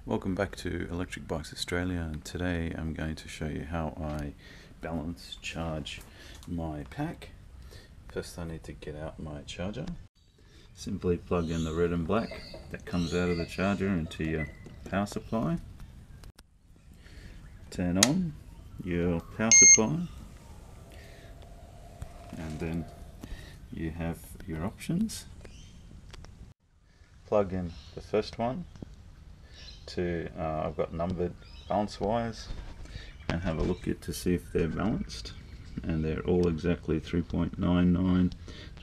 Welcome back to Electric Bikes Australia, and today I'm going to show you how I balance charge my pack. First I need to get out my charger. Simply plug in the red and black that comes out of the charger into your power supply. Turn on your power supply, and then you have your options. Plug in the first one to I've got numbered balance wires, and have a look at to see if they're balanced, and they're all exactly 3.99,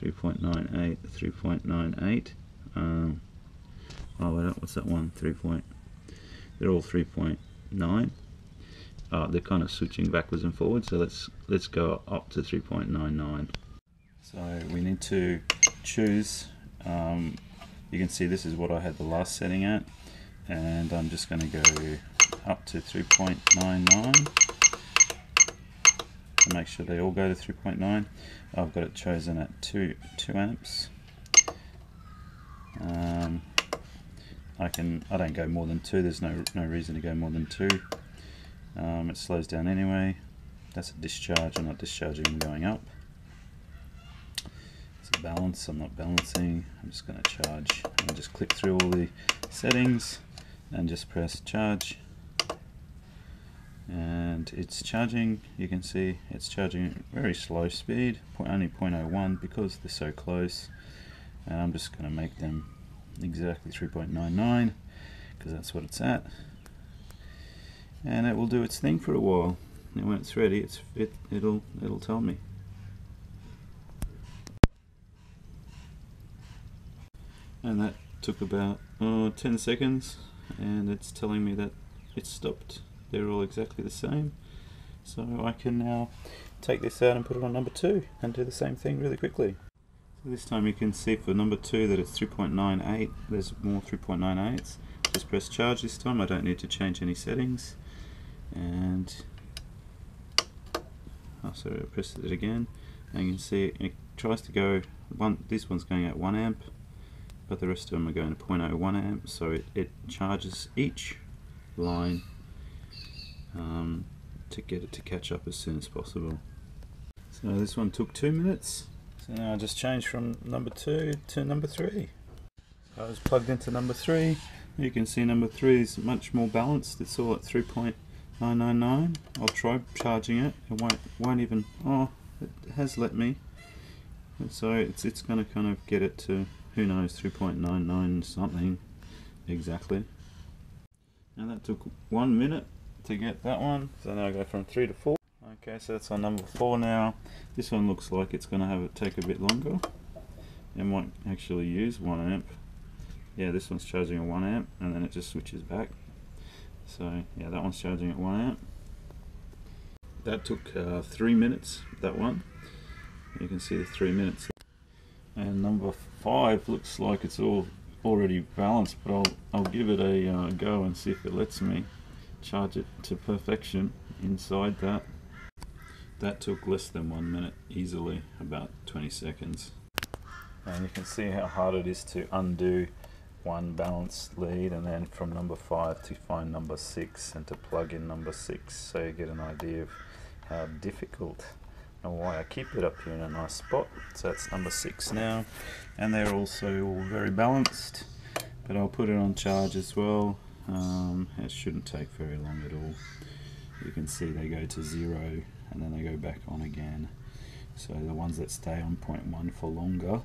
3.98, 3.98. Oh, what's that one? They're all 3.9. They're kind of switching backwards and forwards, so let's go up to 3.99. So we need to choose. You can see this is what I had the last setting at, and I'm just going to go up to 3.99 to make sure they all go to 3.9. I've got it chosen at 2 amps. I don't go more than 2. There's no reason to go more than 2. It slows down anyway. That's a discharge. I'm not discharging, I'm going up. It's a balance. I'm not balancing. I'm just going to charge. I'll just click through all the settings and just press charge, and it's charging. You can see it's charging at very slow speed, only 0.01 because they're so close, and I'm just going to make them exactly 3.99 because that's what it's at, and it will do its thing for a while, and when it's ready it'll tell me. And that took about 10 seconds, and it's telling me that it's stopped. They're all exactly the same, so I can now take this out and put it on number 2 and do the same thing really quickly. So this time you can see for number 2 that it's 3.98. There's more 3.98s. Just press charge this time. I don't need to change any settings, and sorry, I pressed it again, and you can see it tries to go this one's going at 1 amp, but the rest of them are going to 0.01 amp, so it charges each line to get it to catch up as soon as possible. So this one took 2 minutes. So now I just changed from number 2 to number 3. I was plugged into number 3. You can see number 3 is much more balanced. It's all at 3.999. I'll try charging it. It won't even. Oh, it has let me. And so it's going to kind of get it to, who knows, 3.99 something exactly. And that took 1 minute to get that one. So now I go from 3 to 4. Okay, so that's on number 4 now. This one looks like it's going to take a bit longer. It might actually use 1 amp. Yeah, this one's charging at 1 amp, and then it just switches back. So yeah, that one's charging at 1 amp. That took 3 minutes, that one. You can see the 3 minutes. And number 5 looks like it's all already balanced, but I'll give it a go and see if it lets me charge it to perfection inside that. That took less than 1 minute easily, about 20 seconds. And you can see how hard it is to undo one balanced lead, and then from number 5 to find number 6 and to plug in number 6, so you get an idea of how difficult and why I keep it up here in a nice spot. So that's number 6 now, and they're also all very balanced, but I'll put it on charge as well. It shouldn't take very long at all. You can see they go to 0 and then they go back on again, so the ones that stay on 0.1 for longer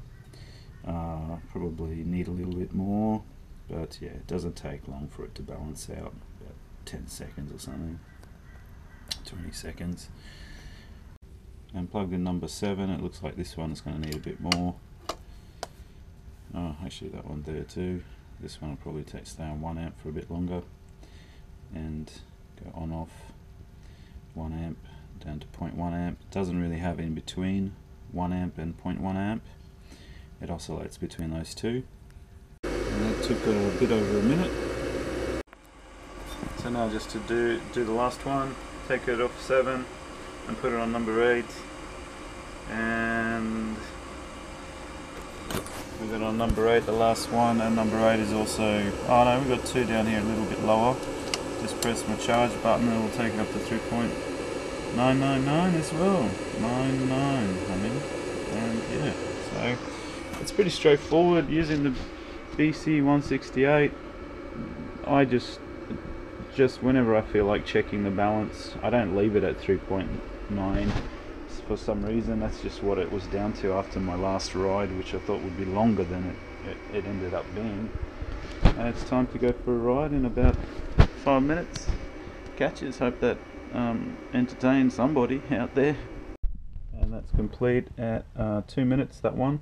probably need a little bit more, but yeah, it doesn't take long for it to balance out, about 10 seconds or something, 20 seconds. And plugged in number 7, it looks like this one is going to need a bit more. Oh, actually that one there too. This one will probably stay on 1 amp for a bit longer, and go on off 1 amp down to 0.1 amp. It doesn't really have in between 1 amp and 0.1 amp. It oscillates between those two. And that took a bit over a minute. So now just to do the last one, take it off 7 and put it on number 8, and We got on number 8, the last one, and number 8 is also, oh no, we've got 2 down here a little bit lower. Just press my charge button and it will take it up to 3.999 as well. 99, I mean, and yeah, so it's pretty straightforward using the BC168. I just whenever I feel like checking the balance, I don't leave it at 3.9 for some reason. That's just what it was down to after my last ride, which I thought would be longer than it ended up being. And it's time to go for a ride in about 5 minutes. Catches, hope that entertains somebody out there. And that's complete at 2 minutes, that one.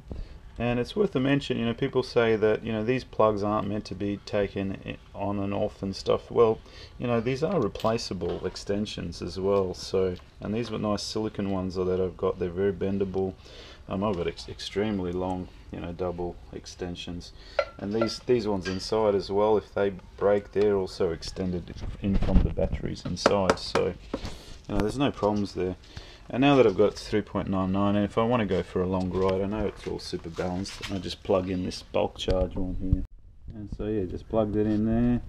And it's worth a mention, you know, people say that, you know, these plugs aren't meant to be taken on and off and stuff. Well, you know, these are replaceable extensions as well. So, and these were nice silicon ones that I've got. They're very bendable. I've got extremely long, you know, double extensions. And these ones inside as well, if they break, they're also extended in from the batteries inside. So, you know, there's no problems there. And now that I've got 3.99, and if I want to go for a long ride, I know it's all super balanced, I just plug in this bulk charge one here. And so yeah, just plugged it in there,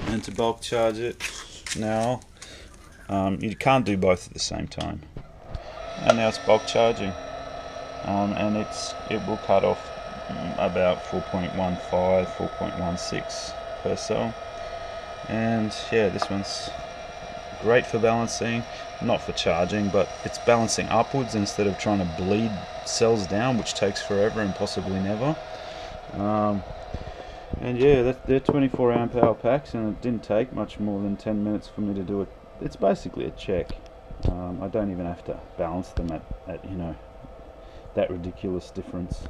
and to bulk charge it, now you can't do both at the same time. And now it's bulk charging, and it will cut off about 4.15, 4.16 per cell. And yeah, this one's great for balancing, not for charging, but it's balancing upwards instead of trying to bleed cells down, which takes forever and possibly never. And yeah, they're 24 amp hour packs, and it didn't take much more than 10 minutes for me to do it. It's basically a check. I don't even have to balance them at you know, that ridiculous difference.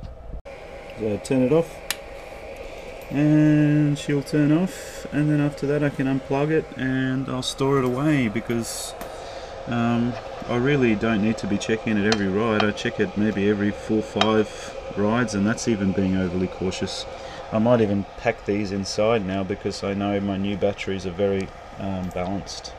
So turn it off, and she'll turn off, and then after that I can unplug it and I'll store it away, because I really don't need to be checking it every ride. I check it maybe every 4 or 5 rides, and that's even being overly cautious. I might even pack these inside now, because I know my new batteries are very balanced.